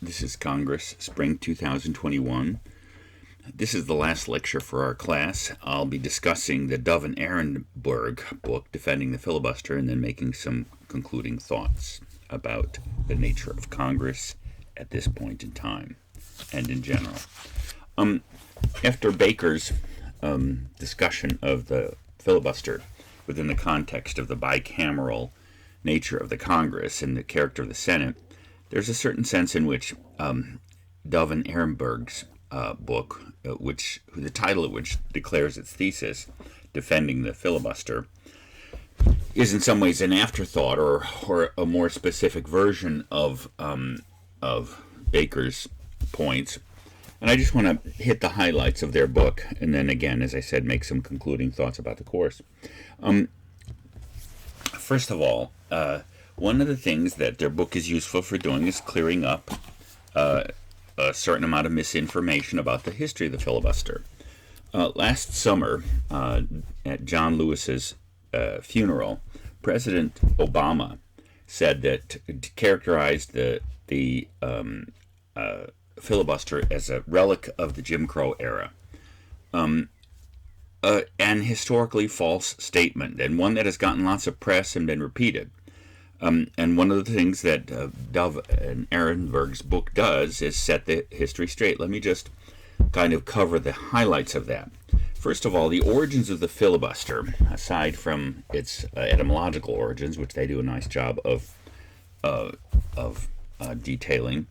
This is Congress, Spring 2021. This is the last lecture for our class. I'll be discussing the Dove and Arenberg book, Defending the Filibuster, and then making some concluding thoughts about the nature of Congress at this point in time and in general. After Baker's discussion of the filibuster within the context of the bicameral nature of the Congress and the character of the Senate, there's a certain sense in which Dove and Arenberg's book, the title of which declares its thesis, Defending the Filibuster, is in some ways an afterthought or a more specific version of Baker's points. And I just want to hit the highlights of their book, and then again, as I said, make some concluding thoughts about the course. First of all, one of the things that their book is useful for doing is clearing up a certain amount of misinformation about the history of the filibuster. Last summer, at John Lewis's funeral, President Obama said that characterized the filibuster as a relic of the Jim Crow era. An historically false statement, and one that has gotten lots of press and been repeated. And one of the things that Dove and Arenberg's book does is set the history straight. Let me just kind of cover the highlights of that. First of all, the origins of the filibuster, aside from its etymological origins, which they do a nice job of detailing,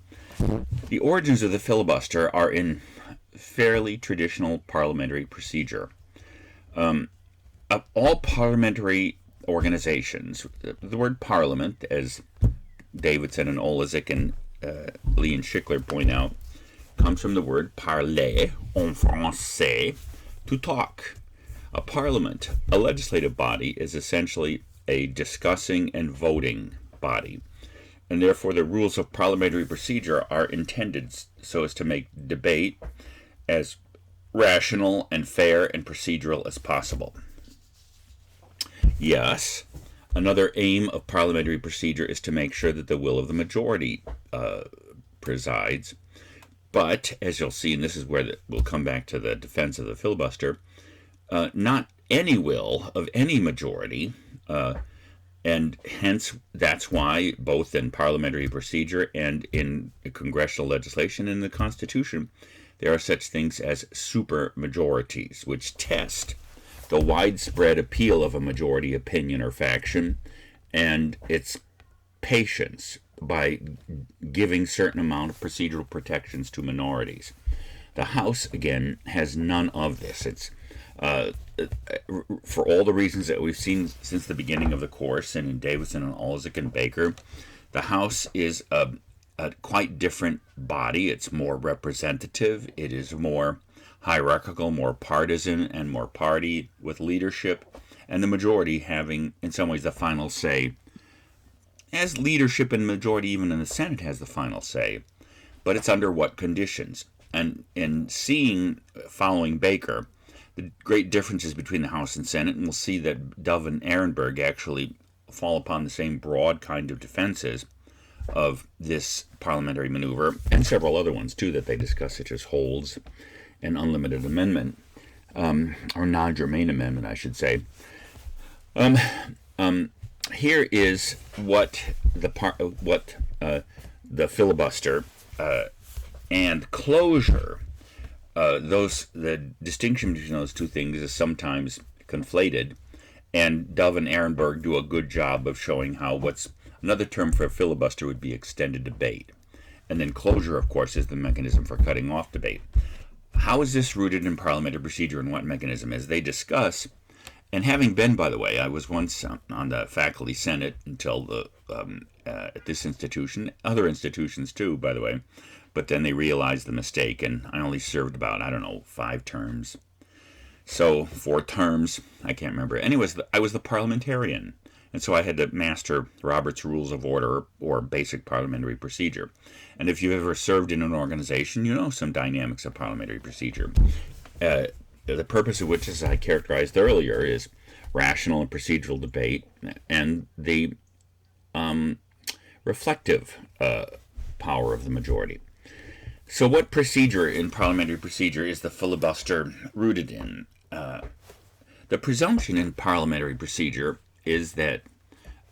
the origins of the filibuster are in fairly traditional parliamentary procedure. All parliamentary organizations, the word parliament, as Davidson and Olazik and Lee and Schickler point out, comes from the word parler, en français, to talk. A parliament, a legislative body, is essentially a discussing and voting body, and therefore the rules of parliamentary procedure are intended so as to make debate as rational and fair and procedural as possible. Yes, another aim of parliamentary procedure is to make sure that the will of the majority presides. But, as you'll see, and this is where we'll come back to the defense of the filibuster, not any will of any majority, and hence that's why both in parliamentary procedure and in congressional legislation and the Constitution, there are such things as supermajorities, which test the widespread appeal of a majority opinion or faction and its patience by giving certain amount of procedural protections to minorities. The House, again, has none of this. It's for all the reasons that we've seen since the beginning of the course, and in Davidson and Olazik and Baker, the House is a quite different body. It's more representative. It is more hierarchical, more partisan, and more party with leadership, and the majority having, in some ways, the final say. As leadership and majority, even in the Senate, has the final say, but it's under what conditions. And in seeing, following Baker, the great differences between the House and Senate, and we'll see that Dove and Arenberg actually fall upon the same broad kind of defenses of this parliamentary maneuver, and several other ones too that they discuss, such as holds and unlimited amendment, or non-germane amendment, I should say. Here is what the filibuster and closure. The distinction between those two things is sometimes conflated, and Dove and Arenberg do a good job of showing how what's another term for a filibuster would be extended debate. And then closure, of course, is the mechanism for cutting off debate. How is this rooted in parliamentary procedure, and what mechanism? As they discuss, and having been, by the way, I was once on the faculty senate until at this institution, other institutions too, by the way, but then they realized the mistake, and I only served about, 5 terms. So 4 terms, I can't remember. Anyways, I was the parliamentarian. And so I had to master Robert's Rules of Order or basic parliamentary procedure. And if you've ever served in an organization, you know some dynamics of parliamentary procedure. The purpose of which, as I characterized earlier, is rational and procedural debate and the reflective power of the majority. So what procedure in parliamentary procedure is the filibuster rooted in? The presumption in parliamentary procedure is that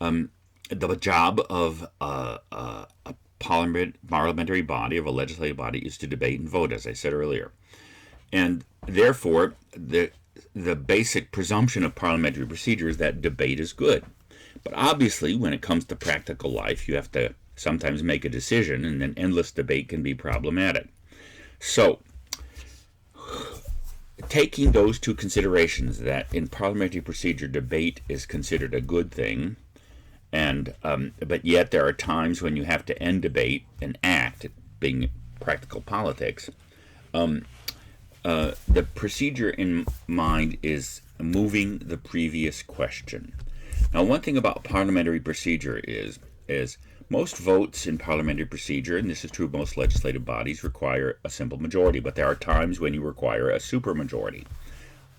the job of a parliamentary body, of a legislative body, is to debate and vote, as I said earlier. And therefore, the basic presumption of parliamentary procedure is that debate is good. But obviously, when it comes to practical life, you have to sometimes make a decision, and then endless debate can be problematic. So, taking those two considerations, that in parliamentary procedure debate is considered a good thing, and but yet there are times when you have to end debate and act, being practical politics, the procedure in mind is moving the previous question. Now, one thing about parliamentary procedure is most votes in parliamentary procedure, and this is true of most legislative bodies, require a simple majority, but there are times when you require a supermajority.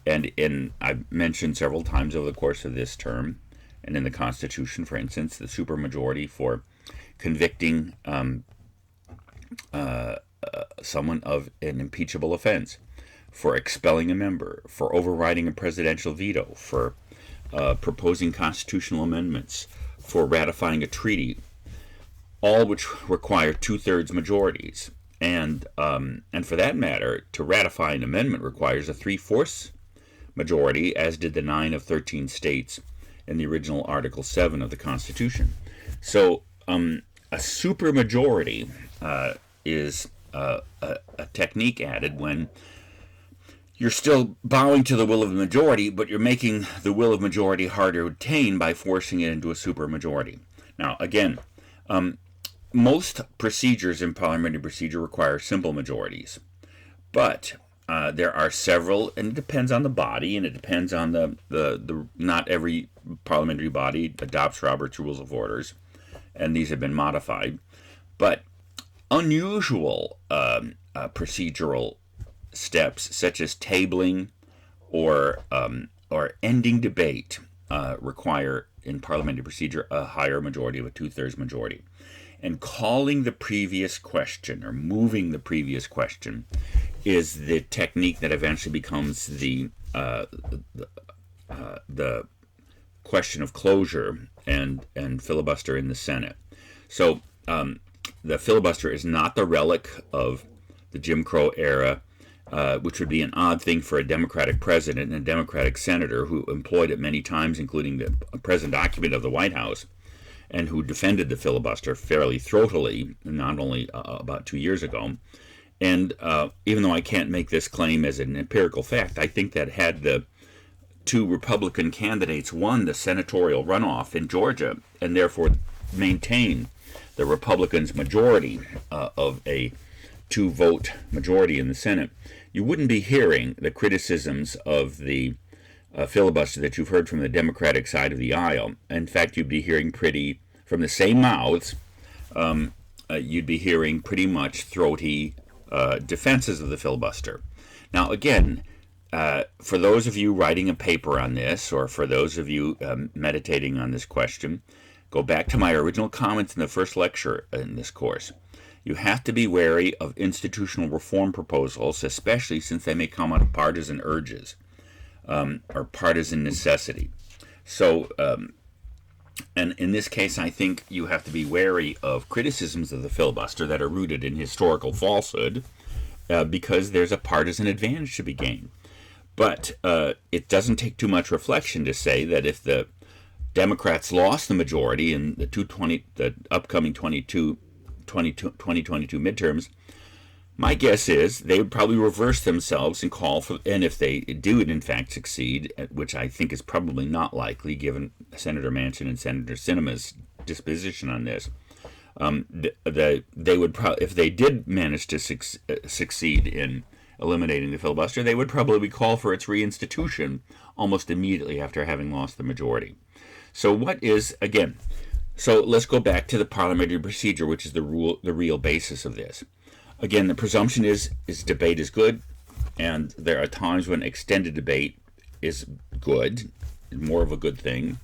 And I've mentioned several times over the course of this term, and in the Constitution, for instance, the supermajority for convicting someone of an impeachable offense, for expelling a member, for overriding a presidential veto, for proposing constitutional amendments, for ratifying a treaty, all which require 2/3 majorities. And for that matter, to ratify an amendment requires a 3/4 majority, as did the 9 of 13 states in the original Article 7 of the Constitution. So a supermajority is a technique added when you're still bowing to the will of the majority, but you're making the will of majority harder to attain by forcing it into a supermajority. Now, again, most procedures in parliamentary procedure require simple majorities, but there are several, and it depends on the body, and it depends on the not every parliamentary body adopts Robert's Rules of Orders, and these have been modified, but unusual procedural steps such as tabling or ending debate require in parliamentary procedure a higher majority of a 2/3 majority. And calling the previous question or moving the previous question is the technique that eventually becomes the question of closure and filibuster in the Senate. So the filibuster is not the relic of the Jim Crow era, which would be an odd thing for a Democratic president and a Democratic senator who employed it many times, including the present occupant of the White House, and who defended the filibuster fairly throatily, not only about 2 years ago. And even though I can't make this claim as an empirical fact, I think that had the two Republican candidates won the senatorial runoff in Georgia and therefore maintained the Republicans' majority of a 2-vote majority in the Senate, you wouldn't be hearing the criticisms of the filibuster that you've heard from the Democratic side of the aisle. In fact, you'd be hearing from the same mouths, you'd be hearing pretty much throaty defenses of the filibuster. Now, again, for those of you writing a paper on this, or for those of you meditating on this question, go back to my original comments in the first lecture in this course. You have to be wary of institutional reform proposals, especially since they may come out of partisan urges or partisan necessity. So, and in this case, I think you have to be wary of criticisms of the filibuster that are rooted in historical falsehood, because there's a partisan advantage to be gained. But it doesn't take too much reflection to say that if the Democrats lost the majority in the upcoming 2022 midterms, my guess is they would probably reverse themselves and call for, and if they do in fact succeed, which I think is probably not likely given Senator Manchin and Senator Sinema's disposition on this, they would if they did manage to succeed in eliminating the filibuster, they would probably call for its reinstitution almost immediately after having lost the majority. So so let's go back to the parliamentary procedure, which is the real basis of this. Again, the presumption is debate is good, and there are times when extended debate is good, more of a good thing.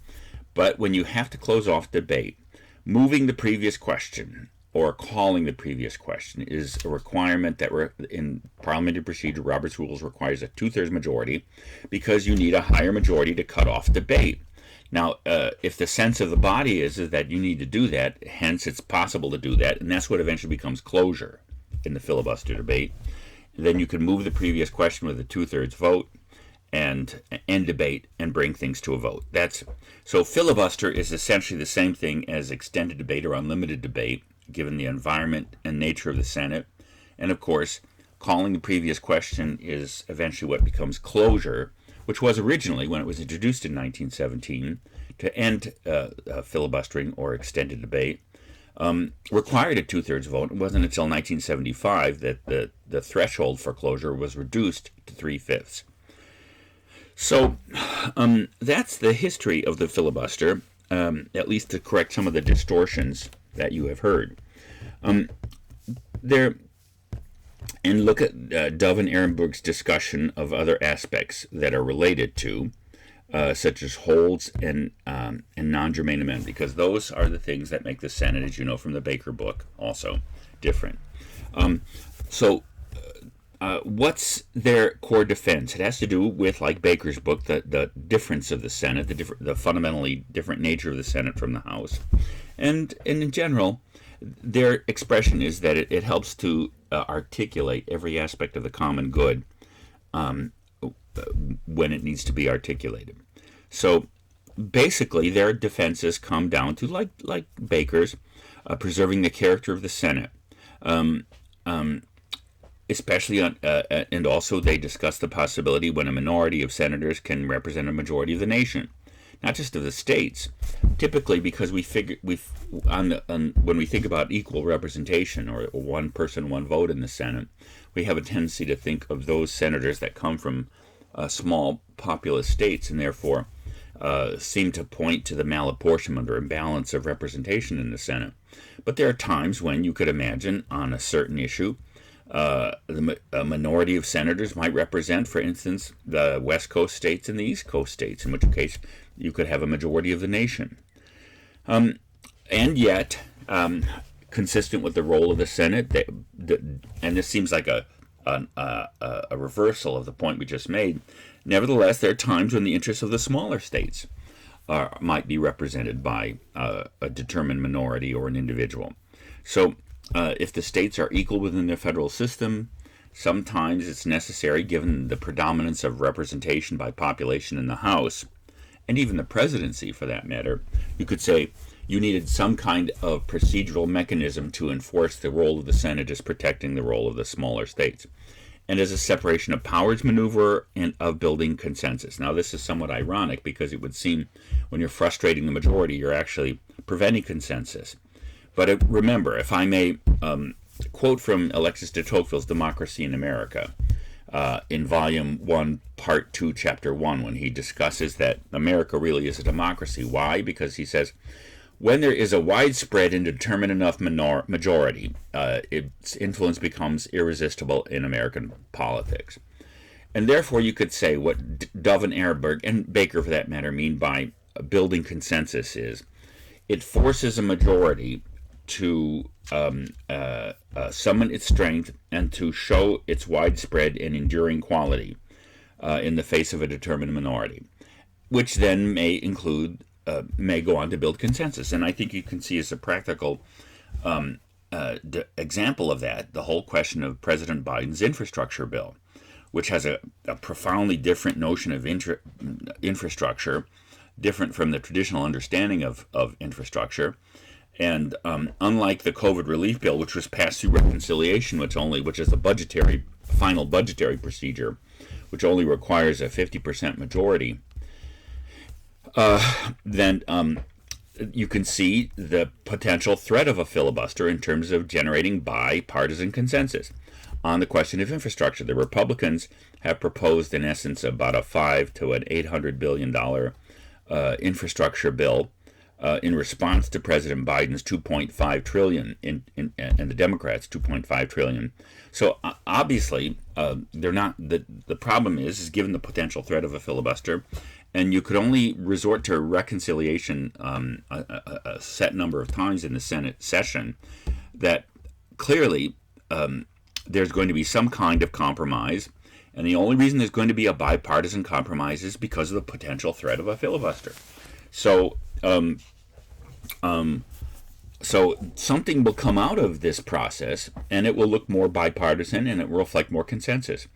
But when you have to close off debate, moving the previous question or calling the previous question is a requirement that in parliamentary procedure, Robert's Rules requires a 2/3 majority because you need a higher majority to cut off debate. Now, if the sense of the body is that you need to do that, hence it's possible to do that, and that's what eventually becomes closure in the filibuster debate, then you can move the previous question with a 2/3 vote and end debate and bring things to a vote. So filibuster is essentially the same thing as extended debate or unlimited debate, given the environment and nature of the Senate. And of course, calling the previous question is eventually what becomes closure, which was originally, when it was introduced in 1917, to end filibustering or extended debate, required a 2/3 vote. It wasn't until 1975 that the threshold for closure was reduced to 3/5. So that's the history of the filibuster, at least to correct some of the distortions that you have heard. And look at Dove and Arenberg's discussion of other aspects that are related to, such as holds and non-germane amendment, because those are the things that make the Senate, as you know from the Baker book, also different. What's their core defense? It has to do with, like Baker's book, the difference of the Senate, the fundamentally different nature of the Senate from the House. And in general, their expression is that it helps to articulate every aspect of the common good when it needs to be articulated. So basically, their defenses come down to, like Baker's, preserving the character of the Senate. Especially and also they discuss the possibility when a minority of senators can represent a majority of the nation, not just of the states. Typically, because when we think about equal representation or one person, one vote in the Senate, we have a tendency to think of those senators that come from small populous states and therefore seem to point to the malapportionment or imbalance of representation in the Senate. But there are times when you could imagine on a certain issue, a minority of senators might represent, for instance, the West Coast states and the East Coast states, in which case you could have a majority of the nation. And yet, consistent with the role of the Senate, and this seems like a reversal of the point we just made, nevertheless, there are times when the interests of the smaller states might be represented by a determined minority or an individual. So, if the states are equal within their federal system, sometimes it's necessary, given the predominance of representation by population in the House, and even the presidency for that matter, you could say you needed some kind of procedural mechanism to enforce the role of the Senate as protecting the role of the smaller states, and as a separation of powers maneuver and of building consensus. Now, this is somewhat ironic because it would seem when you're frustrating the majority, you're actually preventing consensus. But remember, if I may quote from Alexis de Tocqueville's Democracy in America in Volume 1, Part 2, Chapter 1, when he discusses that America really is a democracy. Why? Because he says, when there is a widespread and determined enough majority, its influence becomes irresistible in American politics. And therefore, you could say what Dove and Arenberg, and Baker for that matter, mean by building consensus is it forces a majority to summon its strength and to show its widespread and enduring quality in the face of a determined minority, which then may go on to build consensus. And I think you can see as a practical example of that the whole question of President Biden's infrastructure bill, which has a profoundly different notion of infrastructure, different from the traditional understanding of infrastructure. And unlike the COVID relief bill, which was passed through reconciliation, which is the final budgetary procedure, which only requires a 50% majority, then you can see the potential threat of a filibuster in terms of generating bipartisan consensus on the question of infrastructure. The Republicans have proposed, in essence, about a $500 to an $800 billion infrastructure bill, in response to President Biden's $2.5 trillion and the Democrats' $2.5 trillion. So obviously, they're not. The problem is given the potential threat of a filibuster, and you could only resort to reconciliation a set number of times in the Senate session. that clearly there's going to be some kind of compromise, and the only reason there's going to be a bipartisan compromise is because of the potential threat of a filibuster. So, so something will come out of this process, and it will look more bipartisan, and it will reflect more consensus.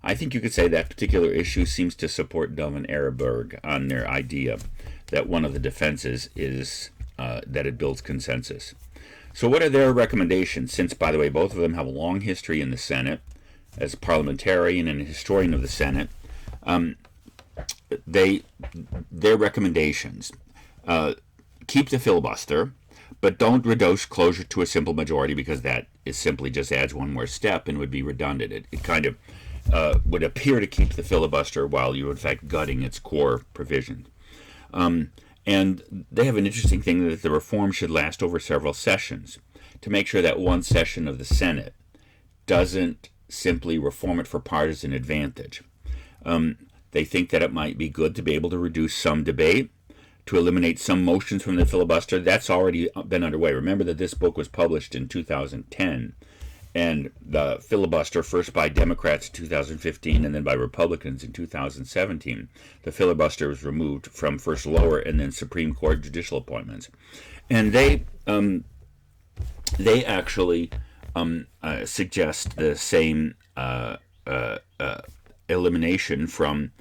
I think you could say that particular issue seems to support Dove and Arenberg on their idea that one of the defenses is that it builds consensus. So what are their recommendations? Since, by the way, both of them have a long history in the Senate as a parliamentarian and a historian of the Senate, their recommendations: keep the filibuster, but don't reduce closure to a simple majority, because that is simply just adds one more step and would be redundant. It kind of would appear to keep the filibuster while you're in fact gutting its core provisions. And they have an interesting thing that the reform should last over several sessions to make sure that one session of the Senate doesn't simply reform it for partisan advantage. They think that it might be good to be able to reduce some debate, to eliminate some motions from the filibuster. That's already been underway. Remember that this book was published in 2010, and the filibuster, first by Democrats in 2015 and then by Republicans in 2017, the filibuster was removed from first lower and then Supreme Court judicial appointments. And they actually suggest the same elimination from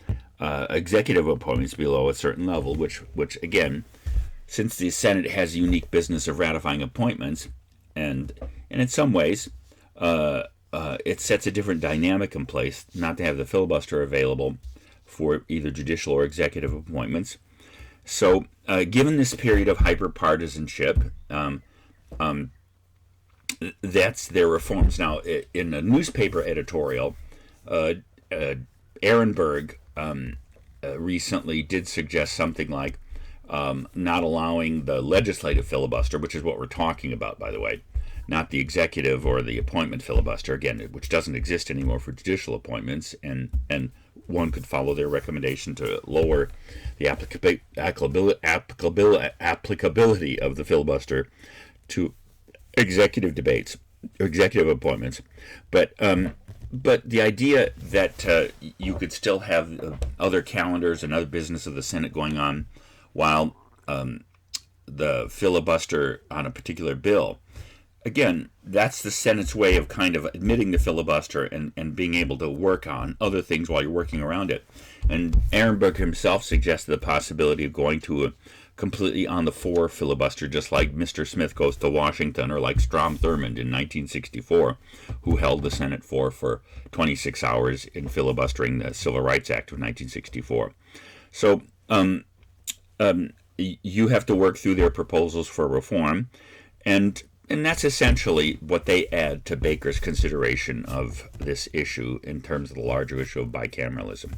executive appointments below a certain level, which again, since the Senate has a unique business of ratifying appointments, and in some ways, it sets a different dynamic in place not to have the filibuster available for either judicial or executive appointments. So, given this period of hyper-partisanship, that's their reforms. Now, in a newspaper editorial, Arenberg recently did suggest something like not allowing the legislative filibuster, which is what we're talking about, by the way, not the executive or the appointment filibuster, again, which doesn't exist anymore for judicial appointments, and one could follow their recommendation to lower the applicability of the filibuster to executive debates, executive appointments. But the idea that you could still have other calendars and other business of the Senate going on while the filibuster on a particular bill, again, that's the Senate's way of kind of admitting the filibuster and being able to work on other things while you're working around it. And Arenberg himself suggested the possibility of going to a completely on the floor filibuster, just like Mr. Smith goes to Washington, or like Strom Thurmond in 1964, who held the Senate floor for 26 hours in filibustering the Civil Rights Act of 1964. So you have to work through their proposals for reform, and that's essentially what they add to Baker's consideration of this issue in terms of the larger issue of bicameralism.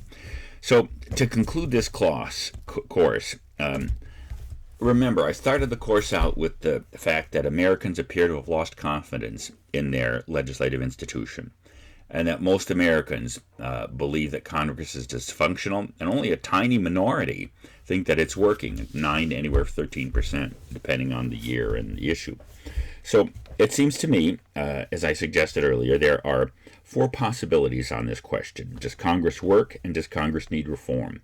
So to conclude this course, remember, I started the course out with the fact that Americans appear to have lost confidence in their legislative institution, and that most Americans believe that Congress is dysfunctional, and only a tiny minority think that it's working, 9 to anywhere 13%, depending on the year and the issue. So it seems to me, as I suggested earlier, there are 4 possibilities on this question. Does Congress work, and does Congress need reform?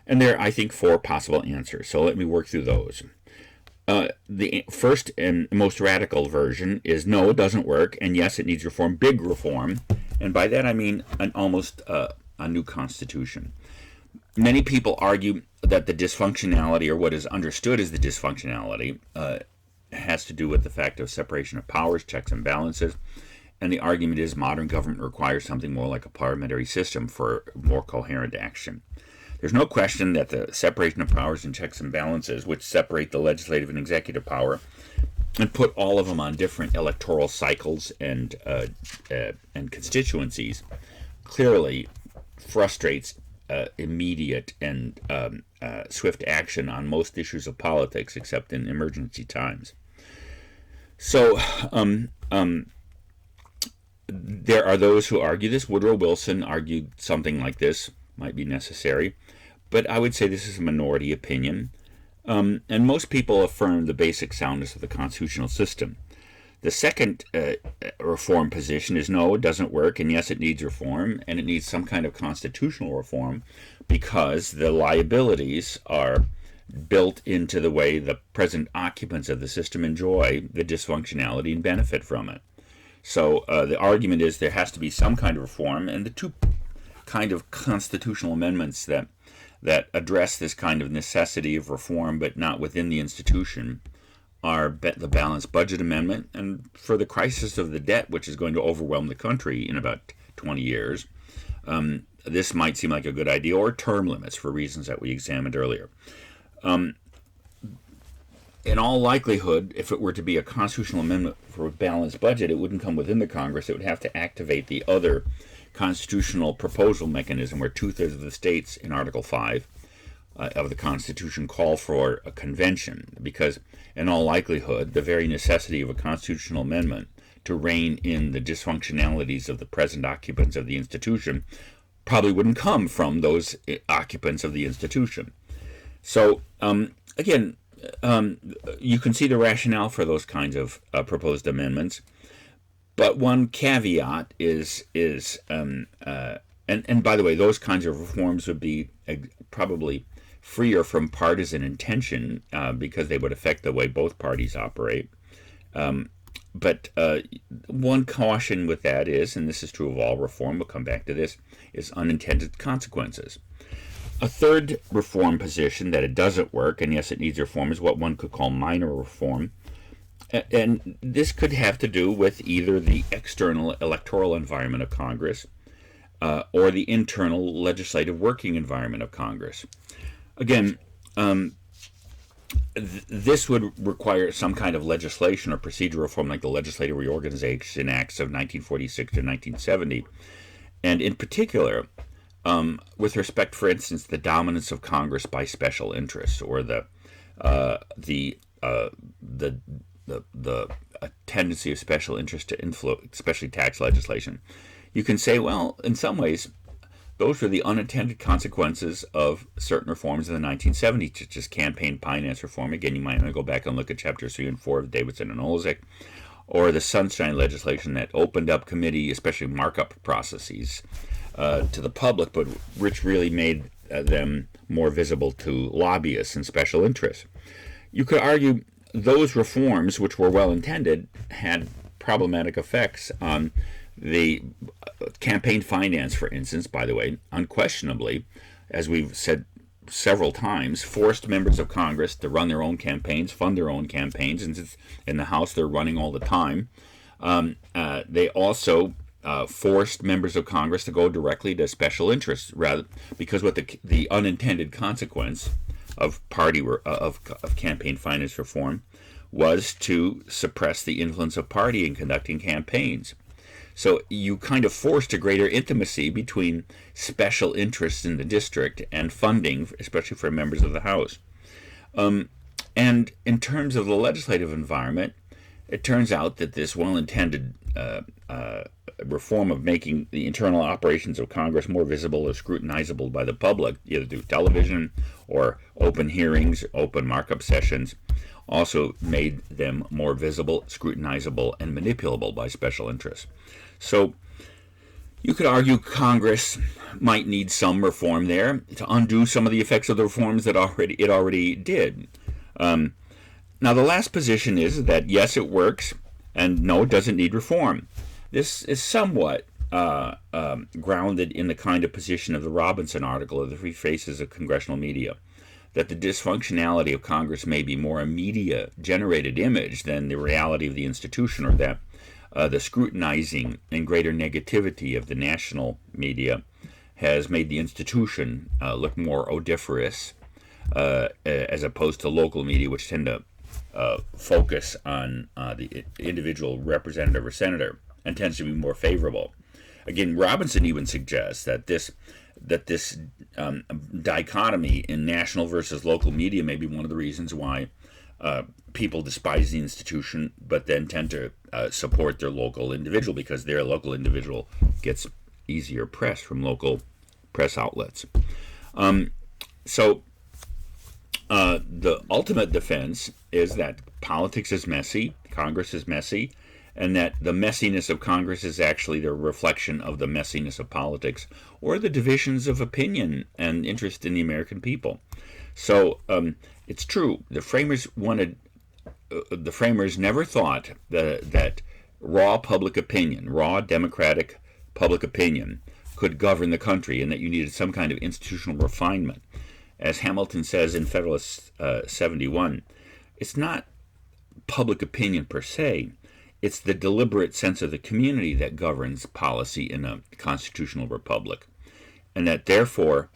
And there are, I think, 4 possible answers. So let me work through those. The first and most radical version is no, it doesn't work, and yes, it needs reform, big reform. And by that I mean almost a new constitution. Many people argue that the dysfunctionality, or what is understood as the dysfunctionality, has to do with the fact of separation of powers, checks and balances. And the argument is modern government requires something more like a parliamentary system for more coherent action. There's no question that the separation of powers and checks and balances, which separate the legislative and executive power and put all of them on different electoral cycles and constituencies, clearly frustrates immediate and swift action on most issues of politics, except in emergency times. So there are those who argue this. Woodrow Wilson argued something like this might be necessary, but I would say this is a minority opinion. And most people affirm the basic soundness of the constitutional system. The second reform position is no, it doesn't work, and yes, it needs reform, and it needs some kind of constitutional reform because the liabilities are built into the way the present occupants of the system enjoy the dysfunctionality and benefit from it. So the argument is there has to be some kind of reform, and the two kind of constitutional amendments that address this kind of necessity of reform but not within the institution are the Balanced Budget Amendment, and for the crisis of the debt, which is going to overwhelm the country in about 20 years, this might seem like a good idea, or term limits for reasons that we examined earlier. In all likelihood, if it were to be a constitutional amendment for a balanced budget, it wouldn't come within the Congress. It would have to activate the other constitutional proposal mechanism where 2/3 of the states in Article 5 of the Constitution call for a convention, because in all likelihood the very necessity of a constitutional amendment to rein in the dysfunctionalities of the present occupants of the institution probably wouldn't come from those occupants of the institution. So again, you can see the rationale for those kinds of proposed amendments, but one caveat is and by the way, those kinds of reforms would be probably freer from partisan intention because they would affect the way both parties operate. But one caution with that is, and this is true of all reform, we'll come back to this, is unintended consequences. A third reform position that it doesn't work, and yes, it needs reform, is what one could call minor reform. And this could have to do with either the external electoral environment of Congress or the internal legislative working environment of Congress. Again, this would require some kind of legislation or procedural reform like the Legislative Reorganization Acts of 1946 to 1970. And in particular, with respect, for instance, the dominance of Congress by special interests, or the tendency of special interest to influence, especially tax legislation. You can say, well, in some ways, those were the unintended consequences of certain reforms in the 1970s, such as campaign finance reform. Again, you might want to go back and look at chapters 3 and 4 of Davidson and Olzik, or the Sunshine legislation that opened up committee, especially markup processes, to the public, but which really made them more visible to lobbyists and special interests. You could argue those reforms, which were well intended, had problematic effects on the campaign finance, for instance. By the way, unquestionably, as we've said several times, forced members of Congress to run their own campaigns, fund their own campaigns, and in the House they're running all the time. They also forced members of Congress to go directly to special interests, rather, because what the unintended consequence of campaign finance reform was to suppress the influence of party in conducting campaigns. So you kind of forced a greater intimacy between special interests in the district and funding, especially for members of the House. And in terms of the legislative environment, it turns out that this well-intended reform of making the internal operations of Congress more visible or scrutinizable by the public, either through television or open hearings, open markup sessions, also made them more visible, scrutinizable, and manipulable by special interests. So you could argue Congress might need some reform there to undo some of the effects of the reforms that it already did. Now, the last position is that yes, it works, and no, it doesn't need reform. This is somewhat grounded in the kind of position of the Robinson article of the Three Faces of Congressional Media, that the dysfunctionality of Congress may be more a media-generated image than the reality of the institution, or that the scrutinizing and greater negativity of the national media has made the institution look more odoriferous, as opposed to local media, which tend to focus on the individual representative or senator and tends to be more favorable. Again, Robinson even suggests that this dichotomy in national versus local media may be one of the reasons why people despise the institution but then tend to support their local individual, because their local individual gets easier press from local press outlets. So the ultimate defense is that politics is messy, Congress is messy, and that the messiness of Congress is actually the reflection of the messiness of politics or the divisions of opinion and interest in the American people. So it's true. The framers never thought that raw public opinion, raw democratic public opinion, could govern the country, and that you needed some kind of institutional refinement. As Hamilton says in Federalist 71, it's not public opinion per se, it's the deliberate sense of the community that governs policy in a constitutional republic. And that therefore,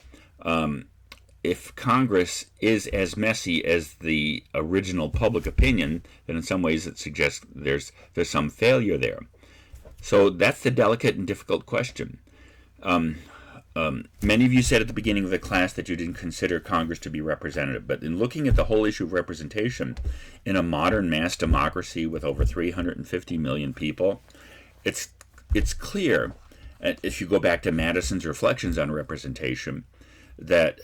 if Congress is as messy as the original public opinion, then in some ways it suggests there's some failure there. So that's the delicate and difficult question. Many of you said at the beginning of the class that you didn't consider Congress to be representative, but in looking at the whole issue of representation in a modern mass democracy with over 350 million people, it's clear, if you go back to Madison's reflections on representation, that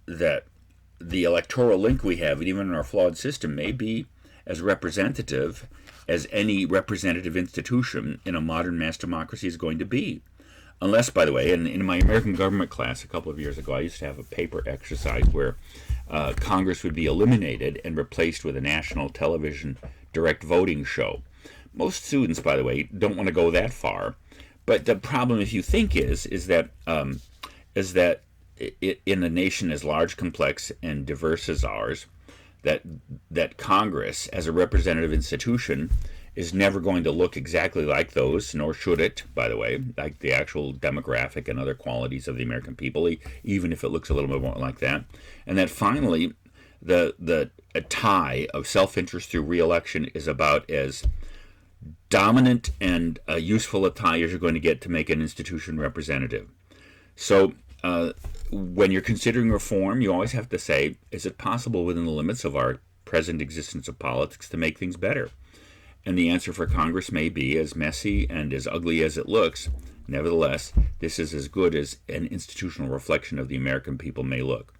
that the electoral link we have, even in our flawed system, may be as representative as any representative institution in a modern mass democracy is going to be. Unless, by the way, in my American government class a couple of years ago, I used to have a paper exercise where Congress would be eliminated and replaced with a national television direct voting show. Most students, by the way, don't want to go that far. But the problem, if you think, is that in a nation as large, complex, and diverse as ours, that Congress, as a representative institution, is never going to look exactly like those, nor should it, by the way, like the actual demographic and other qualities of the American people, even if it looks a little bit more like that. And that finally, a tie of self-interest through re-election is about as dominant and useful a tie as you're going to get to make an institution representative. So when you're considering reform, you always have to say, is it possible within the limits of our present existence of politics to make things better? And the answer for Congress may be, as messy and as ugly as it looks, nevertheless, this is as good as an institutional reflection of the American people may look.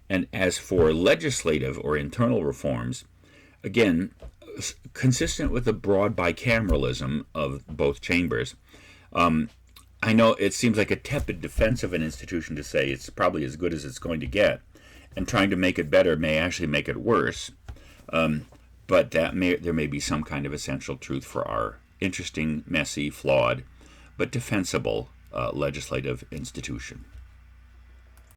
And as for legislative or internal reforms, again, consistent with the broad bicameralism of both chambers, I know it seems like a tepid defense of an institution to say it's probably as good as it's going to get, and trying to make it better may actually make it worse. But there may be some kind of essential truth for our interesting, messy, flawed, but defensible legislative institution.